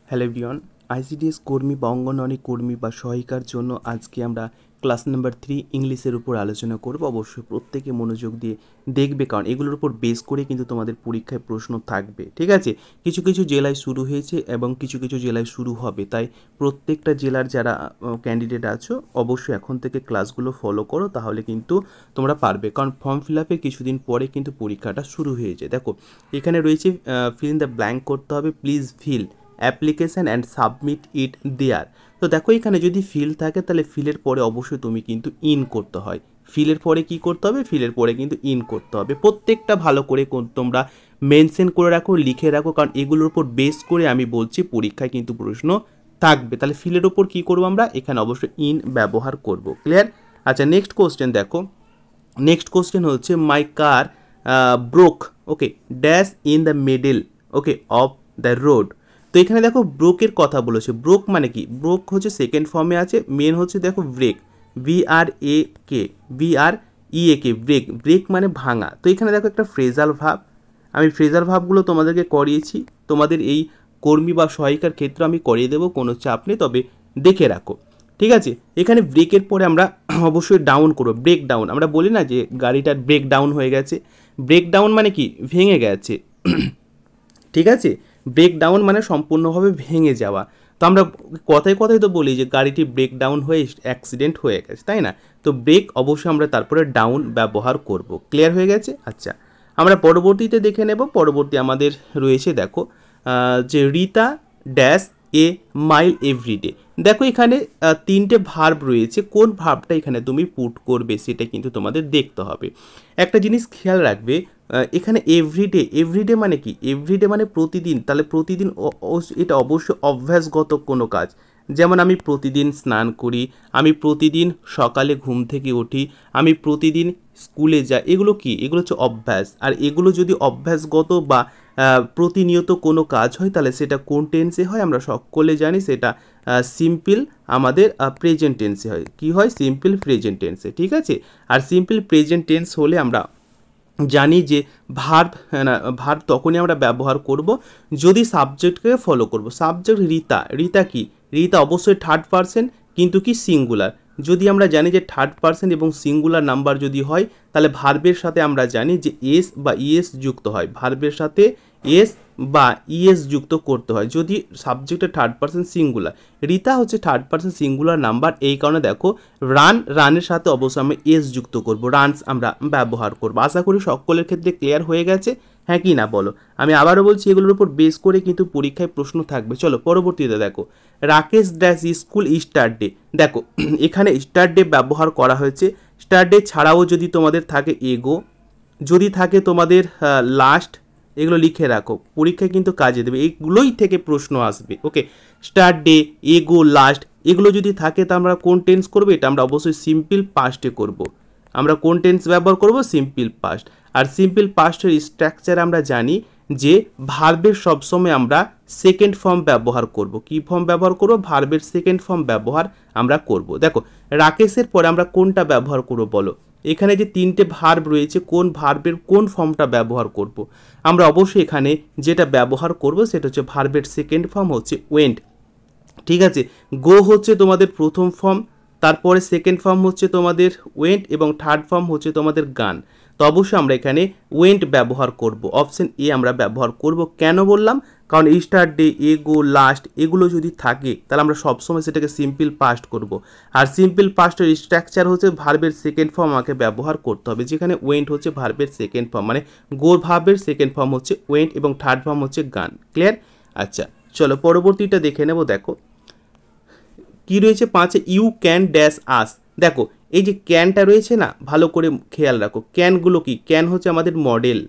Hello everyone, ICDS কর্মী বা অঙ্গনওয়াড়ি কর্মী বা সহায়িকার জন্য আজকে আমরা ক্লাস নাম্বার 3 ইংলিশের উপর আলোচনা করব। অবশ্যই প্রত্যেকে মনোযোগ দিয়ে দেখবে, কারণ এগুলোর উপর বেস করে কিন্তু তোমাদের পরীক্ষায় প্রশ্ন থাকবে। ঠিক আছে, কিছু কিছু জেলায় শুরু হয়েছে এবং কিছু কিছু জেলায় শুরু হবে, তাই প্রত্যেকটা জেলার যারা ক্যান্ডিডেট আছো অবশ্যই এখন থেকে ক্লাসগুলো ফলো করো, তাহলে কিন্তু তোমরা পারবে। কারণ ফর্ম ফিল আপের কিছুদিন পরে কিন্তু পরীক্ষাটা শুরু হয়ে যায়। দেখো এখানে রয়েছে ফিল ইন দ্য ব্ল্যাঙ্ক করতে হবে, please fill application and submit it there. তো দেখো এখানে যদি ফিল থাকে তাহলে ফিলের পরে অবশ্যই তুমি কিন্তু ইন করতে হয়। ফিলের পরে কি করতে হবে? ফিলের পরে কিন্তু ইন করতে হবে। প্রত্যেকটা ভালো করে তোমরা মেনশন করে রাখো, লিখে রাখো, কারণ এগুলোর উপর বেস করে আমি বলছি পরীক্ষায় কিন্তু প্রশ্ন থাকবে। তাহলে ফিলের উপর কি করব আমরা? এখানে অবশ্যই ইন ব্যবহার করব। ক্লিয়ার? আচ্ছা, নেক্সট কোশ্চেন দেখো। নেক্সট কোশ্চেন হচ্ছে my car broke okay dash in the middle okay of the road. তো এখানে দেখো ব্রোকের কথা বলেছে। ব্রোক মানে কি? ব্রোক হচ্ছে সেকেন্ড ফর্মে আছে, মেন হচ্ছে দেখো ব্রেক, VREK ব্রেক। ব্রেক মানে ভাঙা। তো এখানে দেখো একটা ফ্রেজাল ভাব, আমি ফ্রেজাল ভাবগুলো তোমাদেরকে করিয়েছি, তোমাদের এই কর্মী বা সহায়িকার ক্ষেত্রে আমি করিয়ে দেবো, কোনো চাপ নেই, তবে দেখে রাখো। ঠিক আছে, এখানে ব্রেকের পরে আমরা অবশ্যই ডাউন করবো, ব্রেক ডাউন। আমরা বলি না যে গাড়িটার ব্রেক ডাউন হয়ে গেছে। ব্রেক ডাউন মানে কি? ভেঙে গেছে। ঠিক আছে, ব্রেক ডাউন মানে সম্পূর্ণভাবে ভেঙে যাওয়া। তো আমরা কথায় কথায় তো বলি যে গাড়িটি ব্রেক ডাউন হয়ে অ্যাক্সিডেন্ট হয়ে গেছে, তাই না? তো ব্রেক অবশ্যই আমরা তারপরে ডাউন ব্যবহার করব। ক্লিয়ার হয়ে গেছে? আচ্ছা, আমরা পরবর্তীতে দেখে নেব। পরবর্তী আমাদের রয়েছে দেখো যে Rita dash a mile everyday. দেখো এখানে তিনটে ভার্ব রয়েছে, কোন ভার্বটা এখানে তুমি পুট করবে সেটা কিন্তু তোমাদের দেখতে হবে। একটা জিনিস খেয়াল রাখবে, এখানে এভরিডে, এভরিডে মানে কি? এভরিডে মানে প্রতিদিন। তাহলে প্রতিদিন এটা অবশ্যই অভ্যাসগত কোনো কাজ। যেমন আমি প্রতিদিন স্নান করি, আমি প্রতিদিন সকালে ঘুম থেকে উঠি, আমি প্রতিদিন স্কুলে যাই, এগুলো কি? এগুলো হচ্ছে অভ্যাস। আর এগুলো যদি অভ্যাসগত বা প্রতিনিয়ত কোনো কাজ হয় তাহলে সেটা কোন টেন্সে হয়? আমরা সকলে জানি সেটা সিম্পল আমাদের প্রেজেন্ট টেন্সে হয়। কি হয়? সিম্পল প্রেজেন্ট টেন্সে। ঠিক আছে, আর সিম্পল প্রেজেন্ট টেন্স হলে আমরা জানি যে ভার্ব ভার্ব তখনই আমরা ব্যবহার করব যদি সাবজেক্টকে ফলো করব। সাবজেক্ট রিতা, রিতা কি? রিতা অবশ্যই থার্ড পারসন, কিন্তু কি? সিঙ্গুলার। যদি আমরা জানি যে থার্ড পারসন এবং সিঙ্গুলার নাম্বার যদি হয় তাহলে ভার্বের সাথে আমরা জানি যে এস বা ইএস যুক্ত হয়। ভার্বের সাথে এস বা ইএস যুক্ত করতে হয় যদি সাবজেক্টের থার্ড পারসন সিঙ্গুলার। রিতা হচ্ছে থার্ড পারসন সিঙ্গুলার নাম্বার, এই কারণে দেখো রানের সাথে অবশ্যই আমরা এস যুক্ত করব, রানস আমরা ব্যবহার করব। আশা করি সকলের ক্ষেত্রে ক্লিয়ার হয়ে গেছে, হ্যাঁ কি না বলো? আমি আবারও বলছি এগুলোর উপর বেস করে কিন্তু পরীক্ষায় প্রশ্ন থাকবে। চলো পরবর্তীতে দেখো Rakesh dash school star day. দেখো এখানে স্টার ডে ব্যবহার করা হয়েছে। স্টার ডে ছাড়াও যদি তোমাদের থাকে এগো, যদি থাকে তোমাদের লাস্ট, এগুলো লিখে রাখো, পরীক্ষায় কিন্তু কাজে দেবে, এগুলোই থেকে প্রশ্ন আসবে। ওকে, স্টার্ট ডে, এগো, লাস্ট, এগুলো যদি থাকে তা আমরা কোন টেন্স করবো? এটা আমরা অবশ্যই সিম্পল পাস্টে করব। আমরা কোন টেন্স ব্যবহার করব? Simple past. আর সিম্পল পাস্টের স্ট্রাকচার আমরা জানি যে ভার্বের সবসময় আমরা সেকেন্ড ফর্ম ব্যবহার করব। কি ফর্ম ব্যবহার করব? ভার্বের সেকেন্ড ফর্ম ব্যবহার আমরা করব। দেখো রাকেশের পরে আমরা কোনটা ব্যবহার করব বলো? এখানে যে তিনটে ভার্ব রয়েছে, কোন ভার্বের কোন ফর্মটা ব্যবহার করব? আমরা অবশ্যই এখানে যেটা ব্যবহার করব সেটা হচ্ছে ভার্বের সেকেন্ড ফর্ম হচ্ছে ওয়েন্ট। ঠিক আছে, গো হচ্ছে তোমাদের প্রথম ফর্ম, তারপরে সেকেন্ড ফর্ম হচ্ছে তোমাদের ওয়েন্ট এবং থার্ড ফর্ম হচ্ছে তোমাদের গান। তো অবশ্যই আমরা এখানে ওয়েন্ট ব্যবহার করব, অপশন এ আমরা ব্যবহার করব। কেন বললাম? কারণ স্টার্ট ডে, এগো, লাস্ট এগুলো যদি থাকে তাহলে আমরা সবসময় সেটাকে সিম্পল পাস্ট করব। আর সিম্পল পাস্টের স্ট্রাকচার হচ্ছে ভার্বের সেকেন্ড ফর্ম আমাকে ব্যবহার করতে হবে, যেখানে ওয়েন্ট হচ্ছে ভার্বের সেকেন্ড ফর্ম, মানে গো ভার্বের সেকেন্ড ফর্ম হচ্ছে ওয়েন্ট এবং থার্ড ফর্ম হচ্ছে গান। ক্লিয়ার? আচ্ছা চলো পরবর্তীটা দেখে নেব। দেখো কি রয়েছে 5, ইউ ক্যান ড্যাশ আস। দেখো এই যে ক্যানটা রয়েছে না, ভালো করে খেয়াল রাখো। ক্যানগুলো কি? ক্যান হচ্ছে আমাদের মডেল।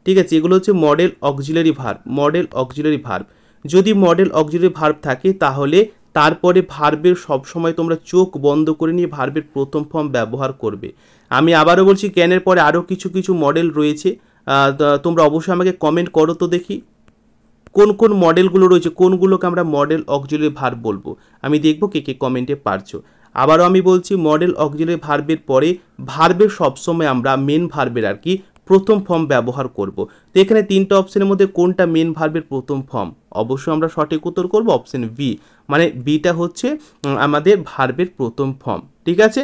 ঠিক আছে, এগুলো হচ্ছে model auxiliary verb, modal auxiliary verb. যদি মডেল অক্সিলারি ভার্ব থাকে তাহলে তারপরে ভার্বের সবসময় তোমরা চোখ বন্ধ করে নিয়ে ভার্বের প্রথম ফর্ম ব্যবহার করবে। আমি আবারও বলছি ক্যানের পরে আরও কিছু কিছু মডেল রয়েছে, তোমরা অবশ্যই আমাকে কমেন্ট করো তো দেখি কোন কোন মডেলগুলো রয়েছে, কোনগুলোকে আমরা মডেল অক্সিলারি ভার্ব বলবো। আমি দেখবো কে কে কমেন্টে পারছো। আবারও আমি বলছি মডেল অক্সিলারি ভার্বের পরে ভার্বের সবসময় আমরা মেন ভার্বের আর কি প্রথম ফর্ম ব্যবহার করব। তো এখানে তিনটা অপশনের মধ্যে কোনটা মেন ভার্বের প্রথম ফর্ম? অবশ্যই আমরা সঠিক উত্তর করব অপশন বি, মানে বিটা হচ্ছে আমাদের ভার্বের প্রথম ফর্ম। ঠিক আছে,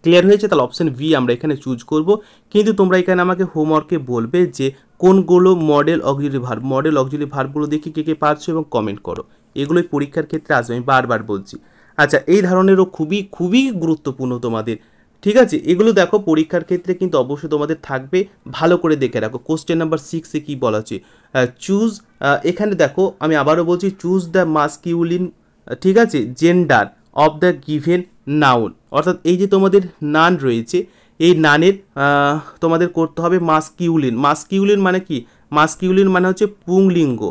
ক্লিয়ার হয়েছে? তাহলে অপশন বি আমরা এখানে চুজ করব। কিন্তু তোমরা এখানে আমাকে হোমওয়ার্কে বলবে যে কোনগুলো modal auxiliary verb, modal auxiliary ভার্বগুলো দেখি কে কে পারছো এবং কমেন্ট করো। এগুলোই পরীক্ষার ক্ষেত্রে আসবে, আমি বারবার বলছি। আচ্ছা, এই ধরনেরও খুবই খুবই গুরুত্বপূর্ণ তোমাদের। ঠিক আছে, এগুলো দেখো পরীক্ষার ক্ষেত্রে কিন্তু অবশ্যই তোমাদের থাকবে, ভালো করে দেখে রাখো। কোশ্চেন নাম্বার 6-এ কী বলা আছে? চুজ, এখানে দেখো আমি আবারও বলছি, চুজ দ্য মাস্কিউলিন, ঠিক আছে, gender of the given noun. অর্থাৎ এই যে তোমাদের নান রয়েছে, এই নানের তোমাদের করতে হবে মাস্কিউলিন। মাস্কিউলিন মানে কি? মাস্কিউলিন মানে হচ্ছে পুংলিঙ্গ।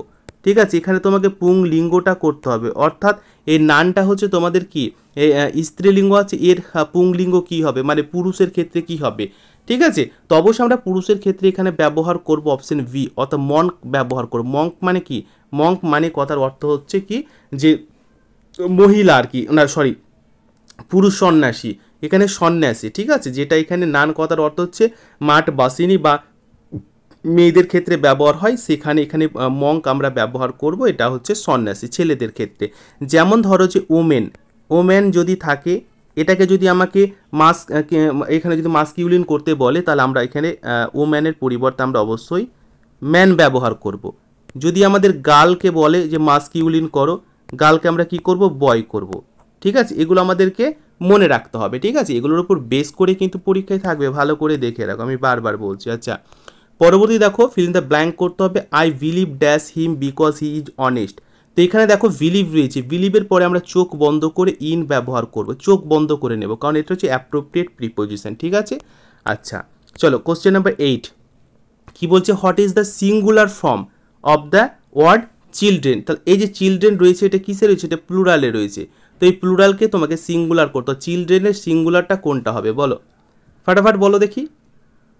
ঠিক আছে, এখানে তোমাকে পুংলিঙ্গটা করতে হবে, অর্থাৎ এই নানটা হচ্ছে তোমাদের কি স্ত্রীলিঙ্গ আছে, এর পুংলিঙ্গ কি হবে, মানে পুরুষের ক্ষেত্রে কি হবে। ঠিক আছে, তো অবশ্যই আমরা পুরুষের ক্ষেত্রে এখানে ব্যবহার করব অপশন ভি, অর্থাৎ মঙ্ক ব্যবহার করব। মঙ্ক মানে কি? মঙ্ক মানে কথার অর্থ হচ্ছে কি যে মহিলা আর কি, না সরি, পুরুষ সন্ন্যাসী, এখানে সন্ন্যাসী। ঠিক আছে, যেটা এখানে নান কথার অর্থ হচ্ছে মাঠ বাসিনী বা মেয়েদের ক্ষেত্রে ব্যবহার হয়, সেখানে এখানে মঙ্ক আমরা ব্যবহার করব, এটা হচ্ছে সন্ন্যাসী ছেলেদের ক্ষেত্রে। যেমন ধরো যে ওমেন, ওমেন যদি থাকে, এটাকে যদি আমাকে এখানে যদি মাস্কিউলিন করতে বলে, তাহলে আমরা এখানে ওম্যানের পরিবর্তে আমরা অবশ্যই ম্যান ব্যবহার করব। যদি আমাদের গার্লকে বলে যে মাস্কিউলিন করো, গার্লকে আমরা কি করব? বয় করব। ঠিক আছে, এগুলো আমাদেরকে মনে রাখতে হবে। ঠিক আছে, এগুলোর উপর বেস করে কিন্তু পরীক্ষায় থাকবে, ভালো করে দেখে রাখো, আমি বারবার বলছি। আচ্ছা, পরবর্তী দেখো, ফিল ইন দ্য ব্ল্যাঙ্ক করতে হবে। I believe dash him because he is honest. তো এখানে দেখো বিলিভ রয়েছে, বিলিভের পরে আমরা চোখ বন্ধ করে ইন ব্যবহার করব, চোখ বন্ধ করে নেব, কারণ এটা হচ্ছে অ্যাপ্রোপ্রিয়েট প্রিপোজিশন। ঠিক আছে, আচ্ছা চলো কোশ্চেন নাম্বার 8 কি বলছে? What is the singular form of the word children. তাহলে এই যে চিলড্রেন রয়েছে, এটা কিসে রয়েছে? এটা প্লুরালে রয়েছে। তো এই প্লুরালকে তোমাকে সিঙ্গুলার করতে হবে। চিলড্রেনের সিঙ্গুলারটা কোনটা হবে বলো, ফাটাফাট বলো দেখি।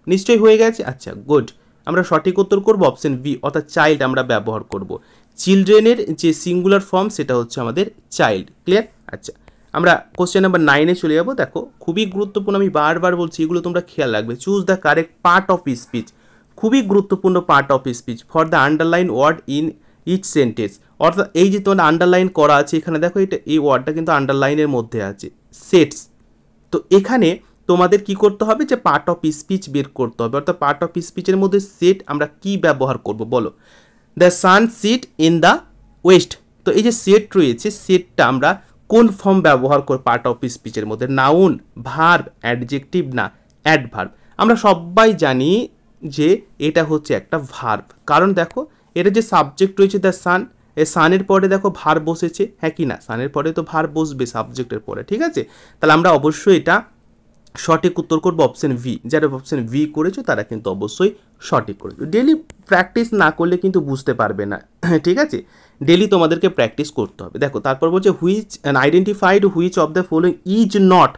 নিশ্চয়ই হয়ে গেছে। আচ্ছা গুড, আমরা সঠিক উত্তর করব অপশন বি, অর্থাৎ চাইল্ড আমরা ব্যবহার করব। চিলড্রেনের যে সিঙ্গুলার ফর্ম সেটা হচ্ছে আমাদের চাইল্ড। ক্লিয়ার? আচ্ছা, আমরা কোশ্চেন নাম্বার 9-এ চলে যাব। দেখো খুবই গুরুত্বপূর্ণ, আমি বারবার বলছি, এগুলো তোমরা খেয়াল রাখবে। Choose the correct part of speech, খুবই গুরুত্বপূর্ণ part of speech for the underline word in each sentence. অর্থাৎ এই যে তোমার আন্ডারলাইন করা আছে এখানে দেখো, এটা এই ওয়ার্ডটা কিন্তু আন্ডারলাইনের মধ্যে আছে, সেটস। তো এখানে তোমাদের কি করতে হবে? যে পার্ট অফ স্পিচ বের করতে হবে, অর্থাৎ পার্ট অফ স্পিচের মধ্যে সেট আমরা কি ব্যবহার করব বলো। The sun sit in the west. তো এই যে সেট রয়েছে, সেটটা আমরা কোন ফর্ম ব্যবহার করব পার্ট অফ স্পিচের মধ্যে? নাউন, ভার্ব, অ্যাডজেক্টিভ না অ্যাডভার্ব? আমরা সবাই জানি যে এটা হচ্ছে একটা ভার্ব, কারণ দেখো এটা যে সাবজেক্ট রয়েছে দ্য সান, এই সানের পরে দেখো ভার্ব বসেছে, হ্যাঁ কি না? সানের পরে তো ভার্ব বসবে সাবজেক্টের পরে। ঠিক আছে, তাহলে আমরা অবশ্যই এটা সঠিক উত্তর করবো অপশন ভি। যারা অপশন ভি করেছো তারা কিন্তু অবশ্যই সঠিক করেছো। ডেলি প্র্যাকটিস না করলে কিন্তু বুঝতে পারবে না। ঠিক আছে, ডেলি তোমাদেরকে প্র্যাকটিস করতে হবে। দেখো তারপর বলছে which identified which of the following is not,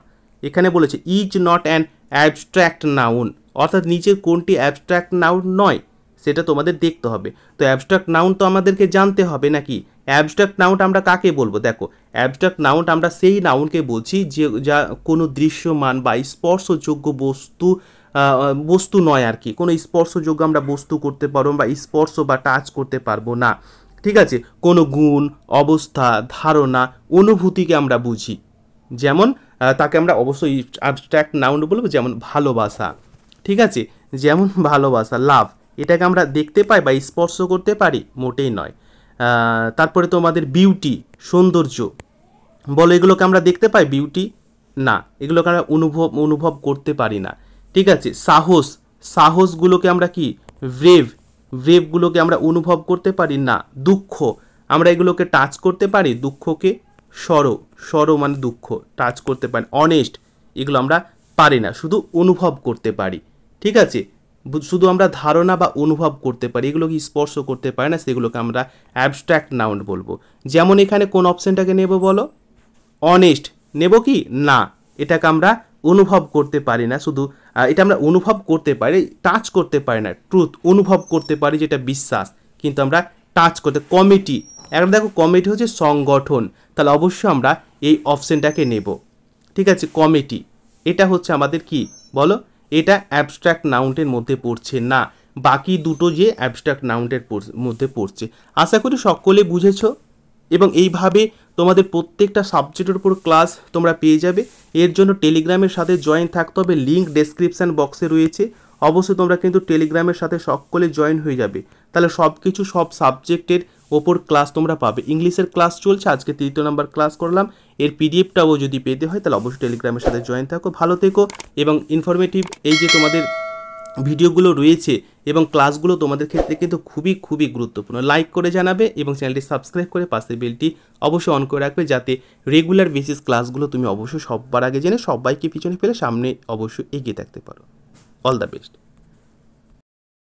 এখানে বলেছে is not an abstract noun, অর্থাৎ নিচের কোনটি অ্যাবস্ট্র্যাক্ট নাউন নয় সেটা তোমাদের দেখতে হবে। তো অ্যাবস্ট্রাক্ট নাউন তো আমাদেরকে জানতে হবে নাকি? অ্যাবস্ট্রাক্ট নাউন আমরা কাকে বলবো? দেখো অ্যাবস্ট্রাক্ট নাউন আমরা সেই নাউনকে বলছি যে যা কোনো দৃশ্যমান বা স্পর্শযোগ্য বস্তু নয় আর কি, কোনো স্পর্শযোগ্য আমরা বস্তু করতে পারবো বা স্পর্শ বা টাচ করতে পারবো না। ঠিক আছে, কোনো গুণ, অবস্থা, ধারণা, অনুভূতিকে আমরা বুঝি, যেমন তাকে আমরা অবশ্যই অ্যাবস্ট্রাক্ট নাউন বলবো। যেমন ভালোবাসা, ঠিক আছে, যেমন ভালোবাসা, লাভ, এটাকে আমরা দেখতে পাই বা স্পর্শ করতে পারি? মোটেই নয়। তারপরে তোমাদের বিউটি, সৌন্দর্য, বলো এগুলোকে আমরা দেখতে পাই? বিউটি না, এগুলোকে আমরা অনুভব করতে পারি না। ঠিক আছে, সাহস, সাহসগুলোকে আমরা কি? ব্রেভগুলোকে আমরা অনুভব করতে পারি না। দুঃখ, আমরা এগুলোকে টাচ করতে পারি? দুঃখকে সরো মানে দুঃখ, টাচ করতে পারি। অনেস্ট, এগুলো আমরা পারি না, শুধু অনুভব করতে পারি। ঠিক আছে, শুধু আমরা ধারণা বা অনুভব করতে পারি, এগুলোকে স্পর্শ করতে পারি না, সেগুলোকে আমরা অ্যাবস্ট্রাক্ট নাউন বলবো। যেমন এখানে কোন অপশনটাকে নেব বলো? অনেস্ট নেব কি? না, এটাকে আমরা অনুভব করতে পারি না, শুধু এটা আমরা অনুভব করতে পারি, টাচ করতে পারি না। ট্রুথ অনুভব করতে পারি, যেটা বিশ্বাস, কিন্তু আমরা টাচ করতে। কমিটি, এখন দেখো কমিটি হচ্ছে সংগঠন, তাহলে অবশ্যই আমরা এই অপশনটাকে নেব। ঠিক আছে, কমিটি, এটা হচ্ছে আমাদের কি বলো? এটা অ্যাবস্ট্রাক্ট নাউনের মধ্যে পড়ছে না, বাকি দুটো যে অ্যাবস্ট্রাক্ট নাউনের মধ্যে পড়ছে। আশা করি সকলে বুঝেছো এবং এইভাবে তোমাদের প্রত্যেকটা সাবজেক্টের উপর ক্লাস তোমরা পেয়ে যাবে। এর জন্য টেলিগ্রামের সাথে জয়েন থাকতে হবে, লিঙ্ক ডেসক্রিপশান বক্সে রয়েছে, অবশ্যই তোমরা কিন্তু টেলিগ্রামের সাথে সকলে জয়েন হয়ে যাবে। তাহলে সব কিছু সব সাবজেক্টের ওপর ক্লাস তোমরা পাবে। ইংলিশের ক্লাস চলছে, আজকে 3 নম্বর ক্লাস করলাম, এর পিডিএফটাও যদি পেতে হয় তাহলে অবশ্যই টেলিগ্রামের সাথে জয়েন থাকো। ভালো থেকো এবং ইনফরমেটিভ এই যে তোমাদের ভিডিওগুলো রয়েছে এবং ক্লাসগুলো তোমাদের ক্ষেত্রে কিন্তু খুবই খুবই গুরুত্বপূর্ণ। লাইক করে জানাবে এবং চ্যানেলটি সাবস্ক্রাইব করে পাশের বেলটি অবশ্যই অন করে রাখবে, যাতে রেগুলার বেসিস ক্লাসগুলো তুমি অবশ্যই সবার আগে জেনে সবাইকে পিছনে ফেলে সামনে অবশ্যই এগিয়ে থাকতে পারো। All the best.